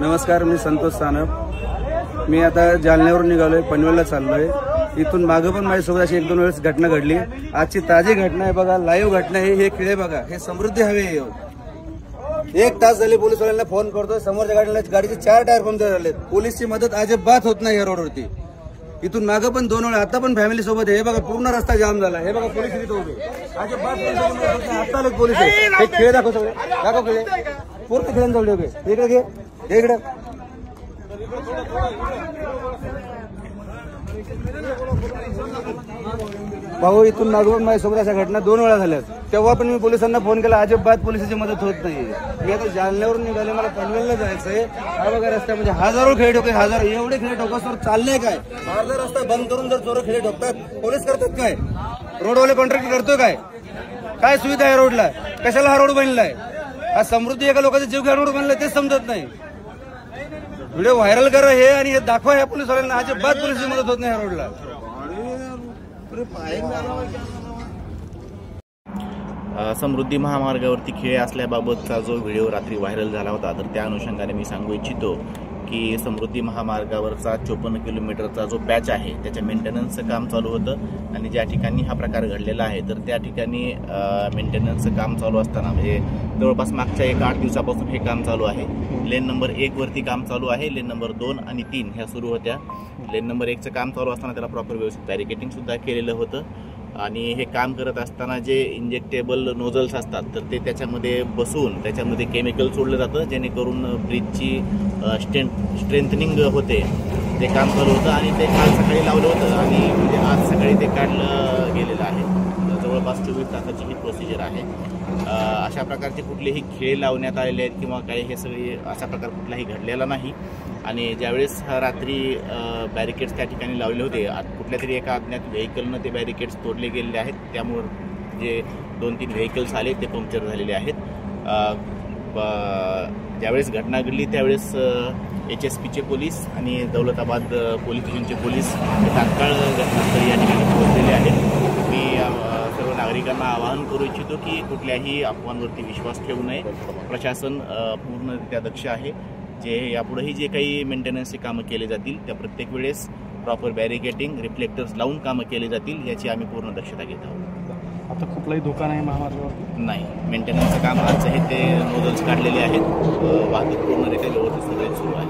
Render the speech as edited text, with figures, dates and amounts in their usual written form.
नमस्कार, मी संतोष सानप। मी आता जालन्यावरून निघालोय, पनवेलला चाललोय। इथून मागे पण माझ्यासोबत अशी 1-2 वेळेस घटना घडली। आजची ताजी घटना आहे बघा, लाईव्ह घटना आहे। हे खिळे बघा, हे समृद्धी हवे। 1 तास झाले पोलिसवाल्यांना फोन करतोय, समोरच्या गाडीचे 4 टायर पंक्चर झालेत। पोलीसची मदत अजिबात होत नाही या रोडवरती। इथून मागे पण 2 वेळा, आता पण फॅमिली सोबत आहे। हे बघा, पूर्ण रस्ता जाम झाला। हे बघा, पोलीस इथे उभे अजिबात आता लोक पोलीस आहे। हे खिळे दाखव, सगळे दाखव खिळे, पूर्ण खिळ्यांजवळ उभे। इकडे घे, इकडे भाऊ, इथून मागून माझ्यासोबत अशा घटना 2 वेळा झाल्यात। तेव्हा पण मी पोलिसांना फोन केला, अजिबात पोलिसांची मदत होत नाही। मी आता जालन्यावरून निघाले, मला पनवेलला जायचंय। हा बघा रस्ता, म्हणजे हजारो खेळे ठोके, हजारो एवढे खेळे ठोकासवर चाललंय काय? अर्धा रस्ता बंद करून जर चोर खेळे ठोकतात, पोलीस करतात काय? रोडवाले कॉन्ट्रॅक्ट करतो काय? काय सुविधा आहे रोडला? कशाला हा रोड बनलाय? हा समृद्धी एका लोकांचा जीव घ्या रोड बनलाय, तेच समजत नाही। व्हिडिओ व्हायरल करा हे आणि हे दाखवा या पोलिसवाल्यांना, अजिबात पोलिसची मदत होत नाही या रोडला। समृद्धी महामार्गावरती खिळे असल्याबाबतचा जो व्हिडिओ रात्री व्हायरल झाला होता, तर त्या अनुषंगाने मी सांगू इच्छितो की समृद्धी महामार्गावरचा 54 किलोमीटरचा जो पॅच आहे त्याच्या मेंटेनन्सचं काम चालू होतं आणि ज्या ठिकाणी हा प्रकार घडलेला आहे तर त्या ठिकाणी मेंटेनन्सचं काम चालू असताना, म्हणजे जवळपास मागच्या 8 दिवसापासून हे काम चालू आहे। लेन नंबर 1 वरती काम चालू आहे, लेन नंबर 2 आणि 3 ह्या सुरू होत्या। लेन नंबर 1चं काम चालू असताना त्याला प्रॉपर व्यवस्थित बॅरिकेटिंग सुद्धा केलेलं होतं आणि हे काम करत असताना जे इंजेक्टेबल नोझल्स असतात तर ते त्याच्यामध्ये बसून त्याच्यामध्ये केमिकल सोडलं जातं, जेणेकरून ब्रिजची स्ट्रेंथनिंग होते। ते काम चालू होतं आणि ते काल सकाळी लावलं होतं आणि म्हणजे आज सकाळी ते काढलं गेलेलं आहे। जवळपास 24 तासाची ही प्रोसिजर आहे। अशा प्रकारचे कुठलेही खेळ लावण्यात आलेले आहेत किंवा काही हे सगळे अशा प्रकार कुठलाही घडलेला नाही। आणि ज्यावेळेस रात्री बॅरिकेड्स त्या ठिकाणी लावले होते, कुठल्या तरी एका अज्ञात व्हेकलनं ते बॅरिकेड्स तोडले गेलेले आहेत, त्यामुळं जे 2-3 व्हेकल्स आले ते पंक्चर झालेले आहेत। ज्यावेळेस घटना घडली त्यावेळेस HSPचे पोलीस आणि दौलताबाद पोलीस स्टेशनचे पोलीस तात्काळ घटनास्थळी या ठिकाणी पोहोचलेले आहेत। मी सर्व नागरिकांना आवाहन करू इच्छितो की कुठल्याही अफवांवरती विश्वास ठेवू नये। प्रशासन पूर्णरित्या दक्ष आहे। जे यापुढेही जे काही मेंटेनन्सचे कामं केले जातील त्या प्रत्येक वेळेस प्रॉपर बॅरिकेटिंग, रिफ्लेक्टर्स लावून कामं केले जातील, याची आम्ही पूर्ण दक्षता घेत आहोत। आता कुठलाही धोका नाही महामार्गावर? नाही, मेंटेनन्सचं काम आज हे ते नोझल्स काढलेले आहेत, वाहतूक पूर्णरित्या व्यवस्थित सगळे सुरू आहे।